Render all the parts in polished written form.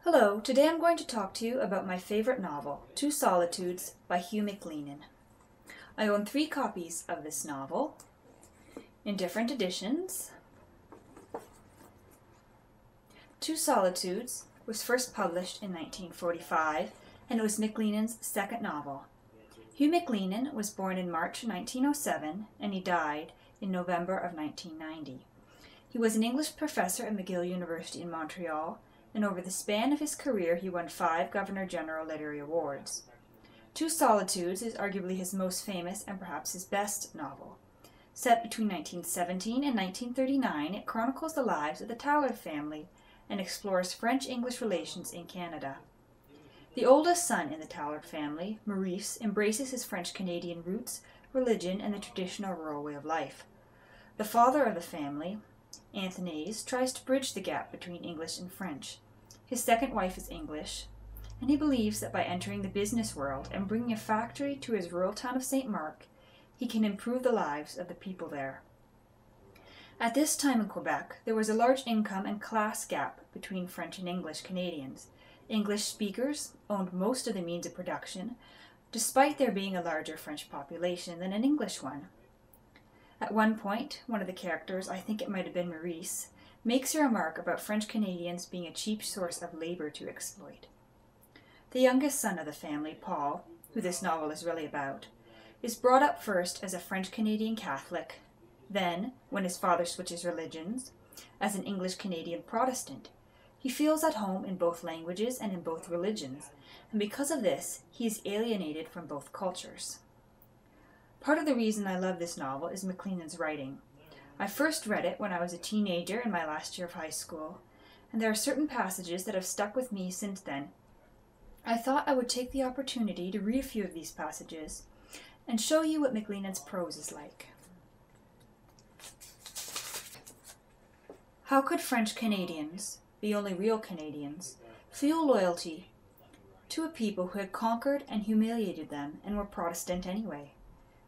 Hello, today I'm going to talk to you about my favorite novel, Two Solitudes by Hugh MacLennan. I own 3 copies of this novel in different editions. Two Solitudes was first published in 1945 and it was MacLennan's second novel. Hugh MacLennan was born in March 1907 and he died in November of 1990. He was an English professor at McGill University in Montreal, and over the span of his career he won 5 Governor-General Literary Awards. Two Solitudes is arguably his most famous and perhaps his best novel. Set between 1917 and 1939, it chronicles the lives of the Tallard family and explores French-English relations in Canada. The oldest son in the Tallard family, Maurice, embraces his French-Canadian roots, religion, and the traditional rural way of life. The father of the family, Anthony's, tries to bridge the gap between English and French. His second wife is English, and he believes that by entering the business world and bringing a factory to his rural town of St. Mark, he can improve the lives of the people there. At this time in Quebec, there was a large income and class gap between French and English Canadians. English speakers owned most of the means of production, despite there being a larger French population than an English one. At one point, one of the characters, I think it might have been Maurice, makes a remark about French Canadians being a cheap source of labor to exploit. The youngest son of the family, Paul, who this novel is really about, is brought up first as a French Canadian Catholic, then, when his father switches religions, as an English Canadian Protestant. He feels at home in both languages and in both religions, and because of this, he is alienated from both cultures. Part of the reason I love this novel is MacLennan's writing. I first read it when I was a teenager in my last year of high school, and there are certain passages that have stuck with me since then. I thought I would take the opportunity to read a few of these passages and show you what MacLennan's prose is like. How could French Canadians, the only real Canadians, feel loyalty to a people who had conquered and humiliated them and were Protestant anyway?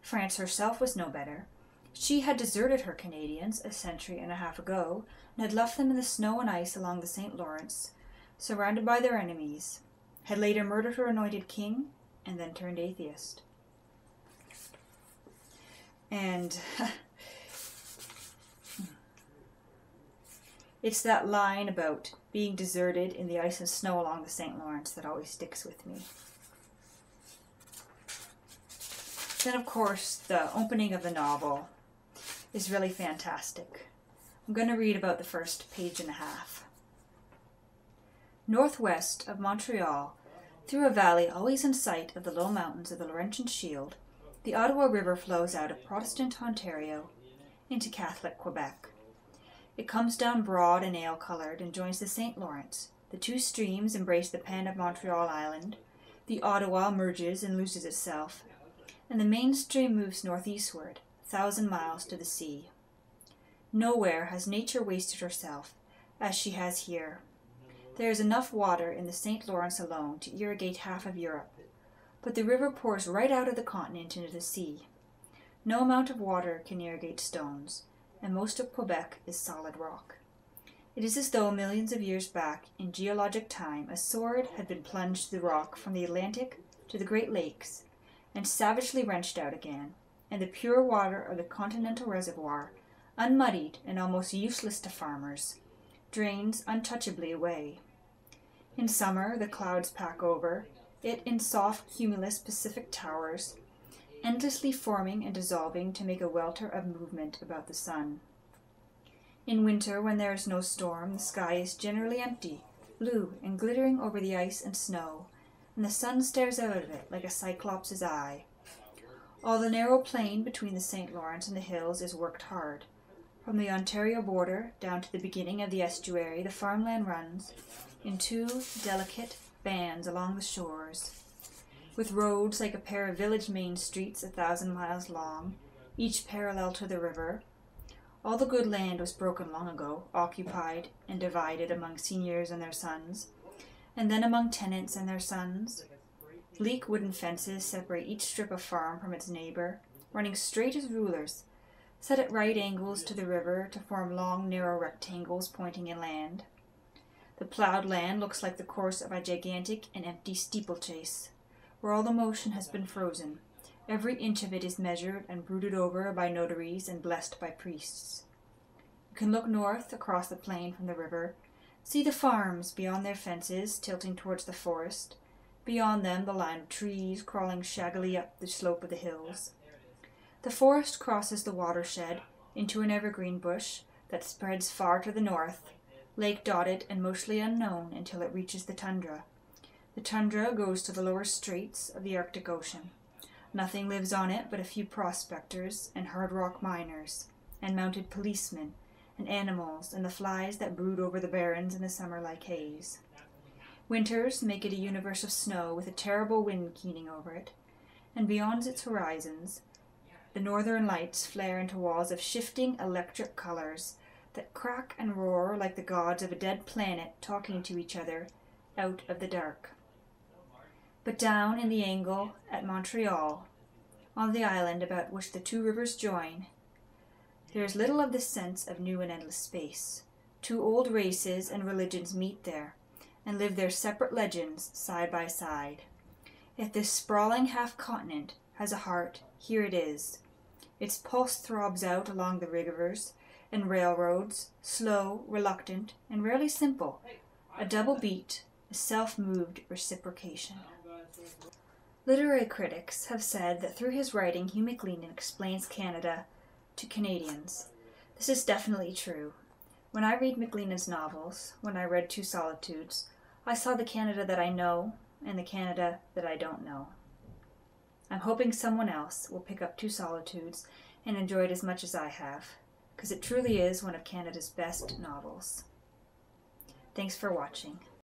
France herself was no better. She had deserted her Canadians a century and a half ago and had left them in the snow and ice along the St. Lawrence, surrounded by their enemies, had later murdered her anointed king, and then turned atheist. And it's that line about being deserted in the ice and snow along the St. Lawrence that always sticks with me. Then, of course, the opening of the novel is really fantastic. I'm going to read about the first page and a half. Northwest of Montreal, through a valley always in sight of the low mountains of the Laurentian Shield, the Ottawa River flows out of Protestant Ontario into Catholic Quebec. It comes down broad and ale-coloured and joins the St. Lawrence. The two streams embrace the pen of Montreal Island. The Ottawa merges and loses itself, and the main stream moves northeastward, 1,000 miles to the sea. Nowhere has nature wasted herself as she has here. There is enough water in the St. Lawrence alone to irrigate half of Europe, but the river pours right out of the continent into the sea. No amount of water can irrigate stones, and most of Quebec is solid rock. It is as though millions of years back in geologic time a sword had been plunged through the rock from the Atlantic to the Great Lakes, and savagely wrenched out again, and the pure water of the continental reservoir, unmuddied and almost useless to farmers, drains untouchably away. In summer, the clouds pack over it in soft, cumulus Pacific towers, endlessly forming and dissolving to make a welter of movement about the sun. In winter, when there is no storm, the sky is generally empty, blue and glittering over the ice and snow, and the sun stares out of it like a cyclops' eye. All the narrow plain between the St. Lawrence and the hills is worked hard. From the Ontario border down to the beginning of the estuary, the farmland runs in 2 delicate bands along the shores, with roads like a pair of village main streets 1,000 miles long, each parallel to the river. All the good land was broken long ago, occupied and divided among seigneurs and their sons, and then among tenants and their sons. Bleak wooden fences separate each strip of farm from its neighbor, running straight as rulers, set at right angles to the river to form long, narrow rectangles pointing inland. The ploughed land looks like the course of a gigantic and empty steeplechase, where all the motion has been frozen. Every inch of it is measured and brooded over by notaries and blessed by priests. You can look north across the plain from the river, see the farms beyond their fences tilting towards the forest, beyond them the line of trees crawling shaggily up the slope of the hills. The forest crosses the watershed into an evergreen bush that spreads far to the north, lake-dotted and mostly unknown until it reaches the tundra. The tundra goes to the lower straits of the Arctic Ocean. Nothing lives on it but a few prospectors and hard rock miners, and mounted policemen, and animals, and the flies that brood over the barrens in the summer like haze. Winters make it a universe of snow with a terrible wind keening over it, and beyond its horizons, the northern lights flare into walls of shifting electric colors that crack and roar like the gods of a dead planet talking to each other out of the dark. But down in the angle at Montreal, on the island about which the two rivers join, there is little of this sense of new and endless space. Two old races and religions meet there, and live their separate legends side by side. If this sprawling half-continent has a heart, here it is. Its pulse throbs out along the rivers and railroads, slow, reluctant, and rarely simple, a double beat, a self-moved reciprocation. Literary critics have said that through his writing, Hugh MacLennan explains Canada to Canadians. This is definitely true. When I read MacLennan's novels, when I read Two Solitudes, I saw the Canada that I know and the Canada that I don't know. I'm hoping someone else will pick up Two Solitudes and enjoy it as much as I have, because it truly is one of Canada's best novels. Thanks for watching.